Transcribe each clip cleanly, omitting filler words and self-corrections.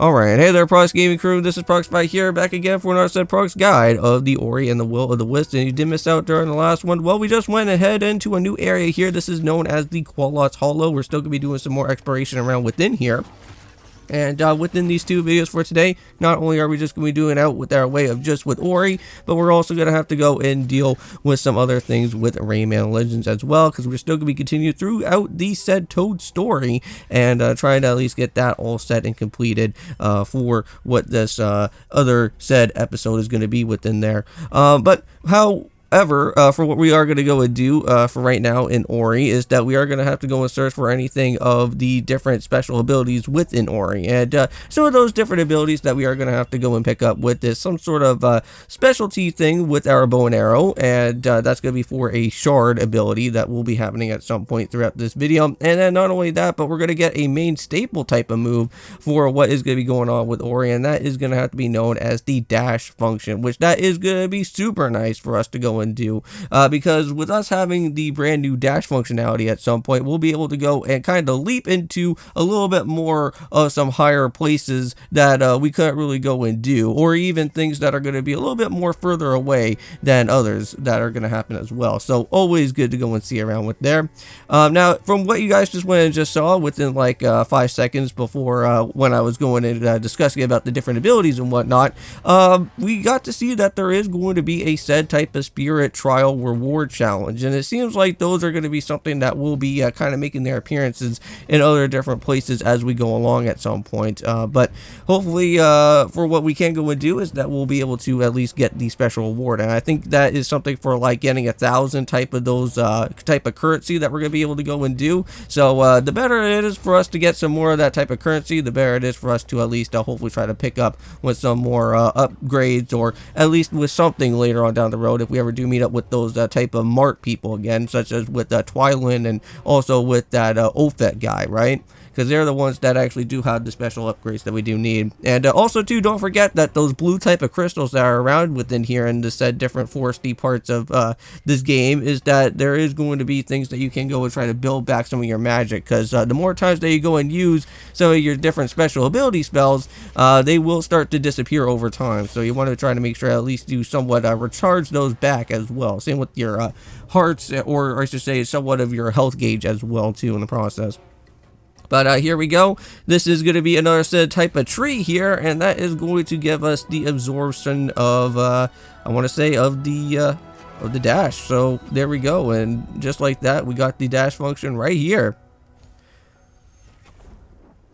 Alright, hey there Prox Gaming Crew, this is Proxify here, back again for another said Prox guide of the Ori and the Will of the Wisps. And you did miss out during the last one. Well, we just went ahead into a new area here. This is known as the Kwolok Hollow. We're still going to be doing some more exploration around within here. And within these two videos for today, not only are we just going to be doing out with our way of just with Ori, but we're also going to have to go and deal with some other things with Rayman Legends as well, because we're still going to be continuing throughout the said Toad story and trying to at least get that all set and completed for what this other said episode is going to be within there. But however, for what we are going to go and do for right now in Ori is that we are going to have to go and search for anything of the different special abilities within Ori. And some of those different abilities that we are going to have to go and pick up with is some sort of specialty thing with our bow and arrow. And that's going to be for a shard ability that will be happening at some point throughout this video. And then not only that, but we're going to get a main staple type of move for what is going to be going on with Ori. And that is going to have to be known as the dash function, which that is going to be super nice for us to go and do, because with us having the brand new dash functionality at some point, we'll be able to go and kind of leap into a little bit more of some higher places that we couldn't really go and do, or even things that are going to be a little bit more further away than others that are going to happen as well. So always good to go and see around with there. Now, from what you guys just went and just saw within like 5 seconds before when I was going and discussing about the different abilities and whatnot, we got to see that there is going to be a said type of spirit trial reward challenge, and it seems like those are going to be something that will be kind of making their appearances in other different places as we go along at some point, but hopefully for what we can go and do is that we'll be able to at least get the special reward. And I think that is something for like getting 1,000 type of those type of currency that we're going to be able to go and do. So the better it is for us to get some more of that type of currency, the better it is for us to at least hopefully try to pick up with some more upgrades, or at least with something later on down the road if we ever do meet up with those type of Mart people again, such as with Twylin and also with that Ophet guy, right? Because they're the ones that actually do have the special upgrades that we do need. And also too, don't forget that those blue type of crystals that are around within here in the said different foresty parts of this game is that there is going to be things that you can go and try to build back some of your magic, because the more times that you go and use some of your different special ability spells, they will start to disappear over time. So you want to try to make sure at least you somewhat recharge those back as well. Same with your hearts, or I should say somewhat of your health gauge as well too in the process. But here we go. This is going to be another said type of tree here, and that is going to give us the absorption of, I want to say, of the dash. So there we go, and just like that, we got the dash function right here.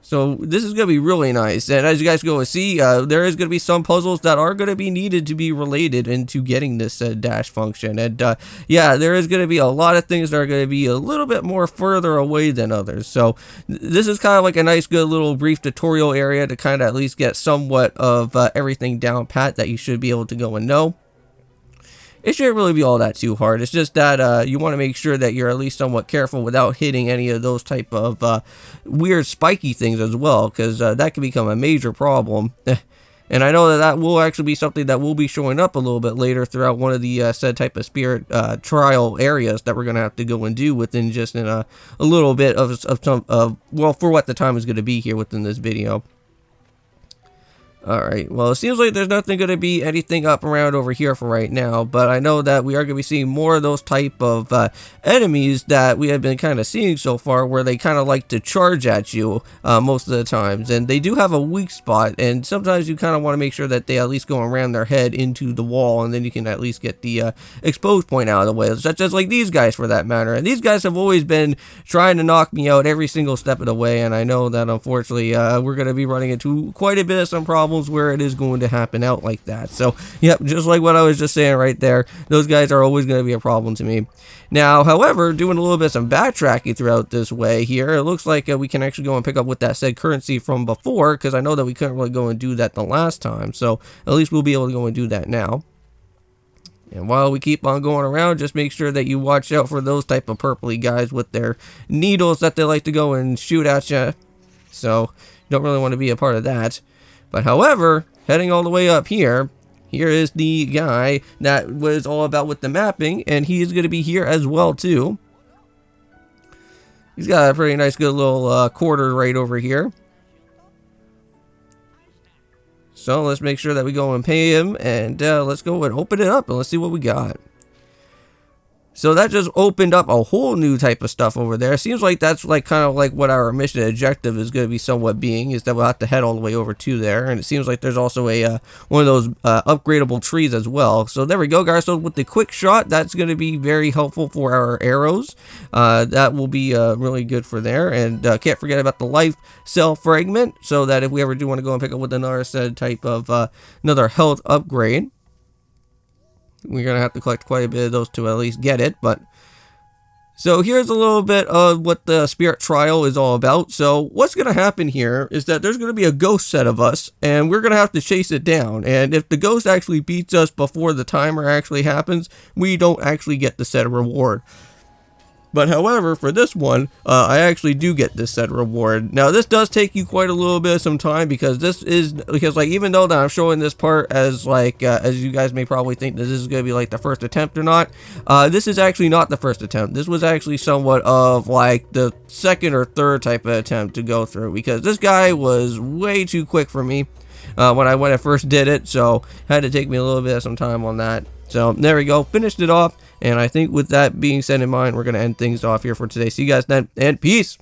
So this is going to be really nice, and as you guys go and see, there is going to be some puzzles that are going to be needed to be related into getting this dash function. And yeah, there is going to be a lot of things that are going to be a little bit more further away than others. So this is kind of like a nice good little brief tutorial area to kind of at least get somewhat of everything down pat that you should be able to go and know. It shouldn't really be all that too hard. It's just that you want to make sure that you're at least somewhat careful without hitting any of those type of weird spiky things as well, because that can become a major problem. And I know that that will actually be something that will be showing up a little bit later throughout one of the said type of spirit trial areas that we're going to have to go and do within just in a little bit of some well, for what the time is going to be here within this video. Alright, well, it seems like there's nothing going to be anything up around over here for right now, but I know that we are going to be seeing more of those type of enemies that we have been kind of seeing so far, where they kind of like to charge at you most of the times, and they do have a weak spot, and sometimes you kind of want to make sure that they at least go and ram their head into the wall, and then you can at least get the exposed point out of the way, such as like these guys for that matter. And these guys have always been trying to knock me out every single step of the way, and I know that unfortunately we're going to be running into quite a bit of some problems where it is going to happen out like that. So yep, just like what I was just saying right there, those guys are always going to be a problem to me. Now, however, doing a little bit of some backtracking throughout this way here, it looks like we can actually go and pick up with that said currency from before, because I know that we couldn't really go and do that the last time, so at least we'll be able to go and do that now. And while we keep on going around, just make sure that you watch out for those type of purpley guys with their needles that they like to go and shoot at you. So, you don't really want to be a part of that. But however, heading all the way up here, here is the guy that was all about with the mapping, and he is going to be here as well too. He's got a pretty nice good little quarter right over here. So let's make sure that we go and pay him, and let's go and open it up and let's see what we got. So that just opened up a whole new type of stuff over there. Seems like that's like kind of like what our mission objective is going to be somewhat being, is that we'll have to head all the way over to there. And it seems like there's also a one of those upgradable trees as well. So there we go, guys. So with the quick shot, that's going to be very helpful for our arrows. That will be really good for there. And can't forget about the life cell fragment, so that if we ever do want to go and pick up with another said type of another health upgrade, we're going to have to collect quite a bit of those to at least get it. But so here's a little bit of what the spirit trial is all about. So what's going to happen here is that there's going to be a ghost set of us, and we're going to have to chase it down. And if the ghost actually beats us before the timer actually happens, we don't actually get the set reward. But however, for this one, I actually do get this set reward. Now, this does take you quite a little bit of some time, because like, even though that I'm showing this part as like, as you guys may probably think that this is going to be like the first attempt or not, this is actually not the first attempt. This was actually somewhat of like the second or third type of attempt to go through, because this guy was way too quick for me when I first did it, so had to take me a little bit of some time on that. So there we go, finished it off, and I think with that being said in mind, we're going to end things off here for today. See you guys then, and peace!